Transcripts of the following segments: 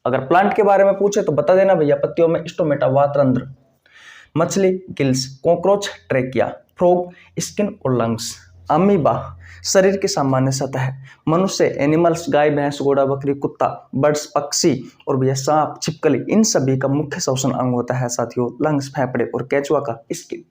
अगर प्लांट के बारे में पूछे तो बता देना भैया, पत्तियों में स्टोमेटा वात रंध्र, मछली gills, cockroach trachea, frog skin और लंग्स, अमीबा शरीर की सामान्य सतह, मनुष्य एनिमल्स गाय भैंस घोड़ा बकरी कुत्ता, बर्ड्स पक्षी और भैया सांप छिपकली, इन सभी का मुख्य श्वसन अंग होता है साथियों लंग्स, फेफड़े और केचुआ का स्किन।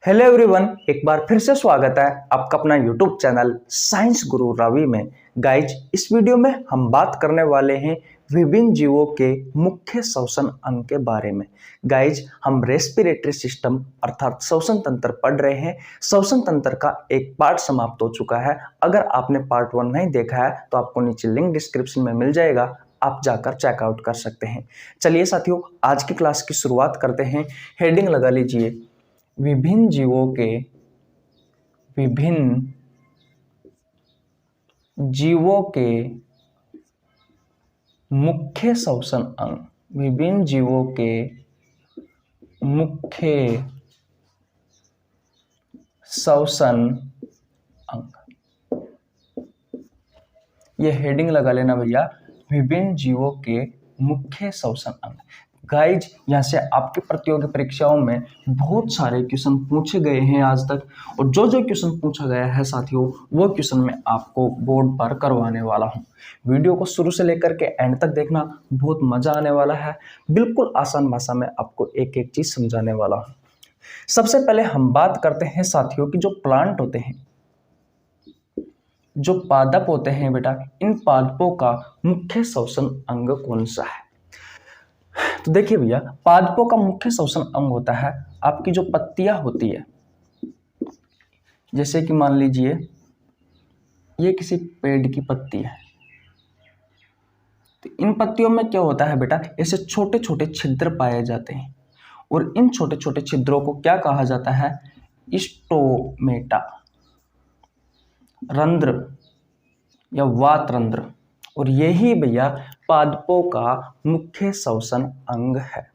हेलो एवरीवन, एक बार फिर से स्वागत है आपका अपना यूट्यूब चैनल साइंस गुरु रवि में। गाइज, इस वीडियो में हम बात करने वाले हैं विभिन्न जीवों के मुख्य श्वसन अंग के बारे में। गाइज, हम रेस्पिरेटरी सिस्टम अर्थात श्वसन तंत्र पढ़ रहे हैं। श्वसन तंत्र का एक पार्ट समाप्त हो चुका है। अगर आपने पार्ट 1 नहीं देखा है तो आपको नीचे लिंक डिस्क्रिप्शन में मिल जाएगा, आप जाकर चेकआउट कर सकते हैं। चलिए साथियों, आज की क्लास की शुरुआत करते हैं। हेडिंग लगा लीजिए, विभिन्न जीवों के मुख्य श्वसन अंग। विभिन्न जीवों के मुख्य श्वसन अंग, ये हेडिंग लगा लेना भैया, विभिन्न जीवों के मुख्य श्वसन अंग। गाइज, यहाँ से आपके प्रतियोगी परीक्षाओं में बहुत सारे क्वेश्चन पूछे गए हैं आज तक, और जो जो क्वेश्चन पूछा गया है साथियों वो क्वेश्चन मैं आपको बोर्ड पर करवाने वाला हूँ। वीडियो को शुरू से लेकर के एंड तक देखना, बहुत मजा आने वाला है। बिल्कुल आसान भाषा में आपको एक एक चीज समझाने वाला हूँ। सबसे पहले हम बात करते हैं साथियों कि जो प्लांट होते हैं, जो पादप होते हैं बेटा, इन पादपों का मुख्य श्वसन अंग कौन सा है? तो देखिए भैया, पादपों का मुख्य श्वसन अंग होता है आपकी जो पत्तियां होती है। जैसे कि मान लीजिए ये किसी पेड़ की पत्ती है, तो इन पत्तियों में क्या होता है बेटा, ऐसे छोटे छोटे छिद्र पाए जाते हैं, और इन छोटे छोटे छिद्रों को क्या कहा जाता है? स्टोमेटा, रंध्र या वात रंध्र। और यही भैया पादपों का मुख्य श्वसन अंग है।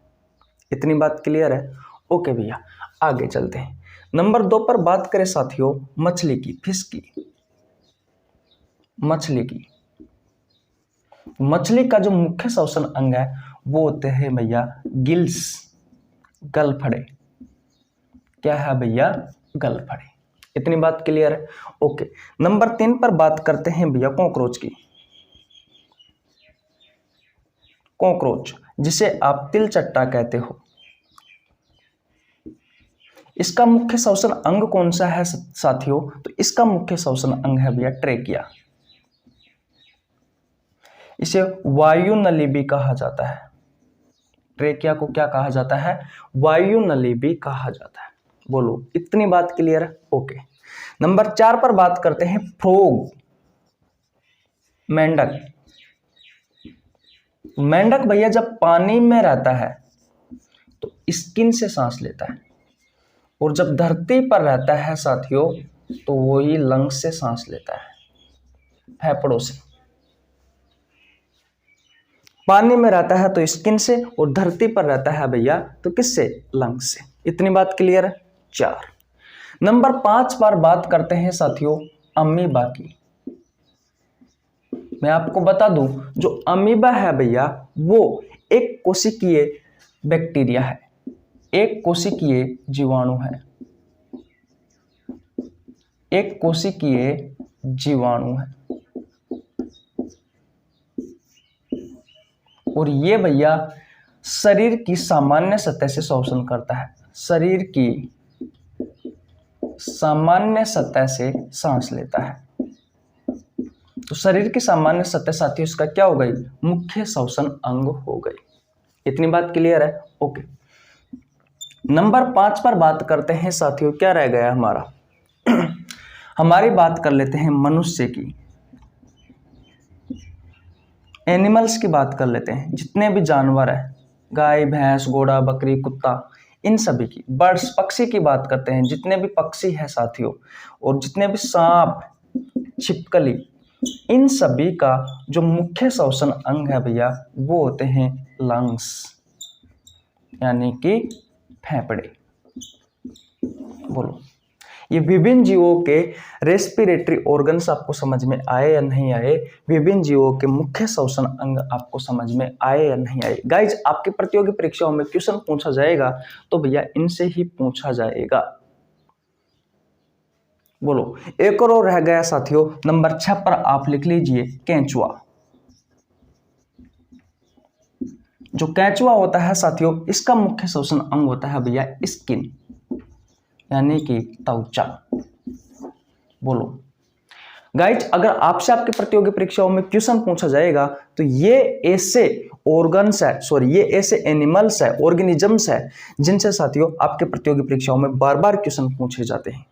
इतनी बात क्लियर है? ओके भैया, आगे चलते हैं। नंबर 2 पर बात करें साथियों मछली की, फिश की। मछली का जो मुख्य श्वसन अंग है वो होते हैं भैया गिल्स, गलफड़े। क्या है भैया? गलफड़े। इतनी बात क्लियर है? ओके। नंबर 3 पर बात करते हैं भैया कॉकरोच की। कॉकरोच, जिसे आप तिलचट्टा कहते हो, इसका मुख्य श्वसन अंग कौन सा है साथियों? तो इसका मुख्य श्वसन अंग है भैया ट्रेकिया। इसे वायुनली भी कहा जाता है। ट्रेकिया को क्या कहा जाता है? वायुनली भी कहा जाता है। बोलो, इतनी बात क्लियर है? ओके। नंबर 4 पर बात करते हैं फ्रॉग, मेंढक। मेंढक भैया जब पानी में रहता है तो स्किन से सांस लेता है, और जब धरती पर रहता है साथियों तो वो ही लंग्स से सांस लेता है, फेफड़ों से। पानी में रहता है तो स्किन से, और धरती पर रहता है भैया तो किससे? लंग्स से। इतनी बात क्लियर है? 4। नंबर 5 पर बात करते हैं साथियों अमीबा की। मैं आपको बता दूं, जो अमीबा है भैया वो एक कोशिकीय बैक्टीरिया है, एक कोशिकीय जीवाणु है, एक कोशिकीय जीवाणु है। और ये भैया शरीर की सामान्य सतह से श्वसन करता है, शरीर की सामान्य सतह से सांस लेता है। तो शरीर की सामान्य सतह साथियों इसका क्या हो गई? मुख्य श्वसन अंग हो गई। इतनी बात क्लियर है? ओके। नंबर 5 पर बात करते हैं साथियों, क्या रह गया हमारा? हमारी बात कर लेते हैं मनुष्य की, एनिमल्स की बात कर लेते हैं। जितने भी जानवर है, गाय भैंस घोड़ा बकरी कुत्ता, इन सभी की। बर्ड्स पक्षी की बात करते हैं, जितने भी पक्षी है साथियों, और जितने भी सांप छिपकली, इन सभी का जो मुख्य श्वसन अंग है भैया वो होते हैं लंग्स, यानी कि फेफड़े। बोलो, ये विभिन्न जीवों के रेस्पिरेटरी ऑर्गन्स आपको समझ में आए या नहीं आए, विभिन्न जीवों के मुख्य श्वसन अंग आपको समझ में आए या नहीं आए। गाइज आपकी प्रतियोगी परीक्षाओं में क्वेश्चन पूछा जाएगा तो भैया इनसे ही पूछा जाएगा। बोलो, एक और रह गया साथियों, नंबर 6 पर आप लिख लीजिए केंचुआ। जो केंचुआ होता है साथियों, इसका मुख्य श्वसन अंग होता है भैया स्किन, यानी कि त्वचा। बोलो गाइज, अगर आपसे आपके प्रतियोगी परीक्षाओं में क्वेश्चन पूछा जाएगा तो ये ऐसे ऑर्गन्स है, ये ऐसे एनिमल्स है, ऑर्गेनिजम्स है जिनसे साथियों आपके प्रतियोगी परीक्षाओं में बार बार क्वेश्चन पूछे जाते हैं।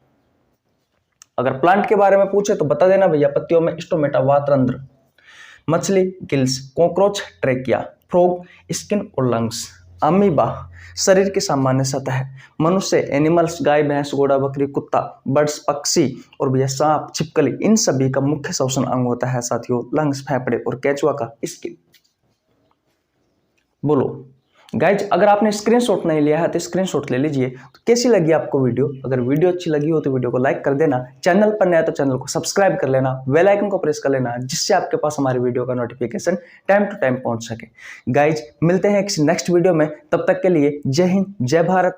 अगर प्लांट के बारे में पूछे तो बता देना भैया, पत्तियों में स्टोमेटा वातरंध्र, मछली gills, cockroach trachea, frog skin और लंग्स, अमीबा शरीर की सामान्य सतह, मनुष्य एनिमल्स गाय भैंस घोड़ा बकरी कुत्ता, बर्ड्स पक्षी और भैया सांप छिपकली, इन सभी का मुख्य श्वसन अंग होता है साथियों लंग्स फेफड़े और केंचुआ का स्किन। बोलो गाइज, अगर आपने स्क्रीनशॉट नहीं लिया है तो स्क्रीनशॉट ले लीजिए। तो कैसी लगी आपको वीडियो? अगर वीडियो अच्छी लगी हो तो वीडियो को लाइक कर देना, चैनल पर नया तो चैनल को सब्सक्राइब कर लेना, बेल आइकन को प्रेस कर लेना, जिससे आपके पास हमारी वीडियो का नोटिफिकेशन टाइम टू टाइम पहुंच सके। गाइज मिलते हैं किसी नेक्स्ट वीडियो में, तब तक के लिए जय हिंद जय भारत।